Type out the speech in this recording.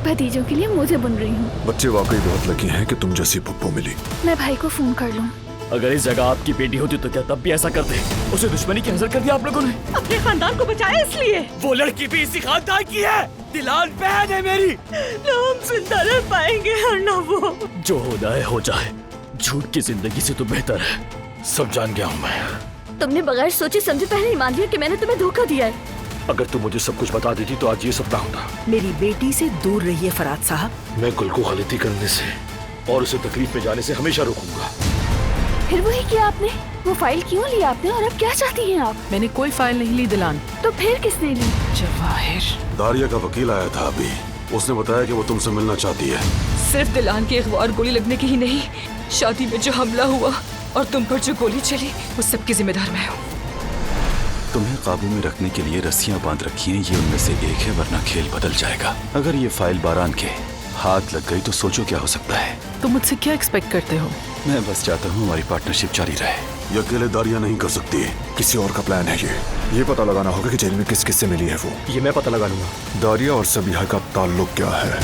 भतीजों के लिए मोजे बुन रही हूँ। बच्चे वाकई बहुत लकी हैं कि तुम जैसी फुप्पो मिली। मैं भाई को फोन कर लूँ। अगर इस जगह आपकी बेटी होती तो क्या तब भी ऐसा करते? उसे दुश्मनी की नजर कर दिया आप लोगों ने। अपने खानदान को बचाया इसलिए। वो लड़की भी इसी खानदान की है। दिलान बहन है मेरी। ना हम जिंदा रह पाएंगे और ना वो। जो होना है हो जाए, झूठ की जिंदगी से तो बेहतर है। सब जान गया हूँ मैं। तुमने बगैर सोचे समझे पहले ही मान लिया कि मैंने तुम्हें धोखा दिया है। अगर तुम मुझे सब कुछ बता देती तो आज ये सब ना होता। मेरी बेटी से दूर रहिए फराद साहब। मैं गुल को गलती करने से और उसे तकलीफ में जाने से हमेशा रोकूंगा। फिर वही किया आपने? वो फाइल क्यों ली आपने और अब क्या चाहती हैं आप? मैंने कोई फाइल नहीं ली दिलान। तो फिर किसने ली? जवाहिर। दारिया का वकील आया था अभी। उसने बताया कि वो तुमसे मिलना चाहती है। सिर्फ दिलान के अखबार गोली लगने की ही नहीं, शादी में जो हमला हुआ और तुम पर जो गोली चली, उस सब की जिम्मेदार मैं हूँ। तुम्हें काबू में रखने के लिए रस्सियां बांध रखी हैं, ये उनमें से एक है, वरना खेल बदल जाएगा। अगर ये फाइल बारान के हाथ लग गई तो सोचो क्या हो सकता है। तुम मुझसे क्या एक्सपेक्ट करते हो? मैं बस चाहता हूँ हमारी पार्टनरशिप जारी रहे। ये अकेले दारिया नहीं कर सकती, किसी और का प्लान है ये पता लगाना होगा कि जेल में किस किस से मिली है वो। ये मैं पता लगा लूंगा। दारिया और सबीहा का ताल्लुक क्या है?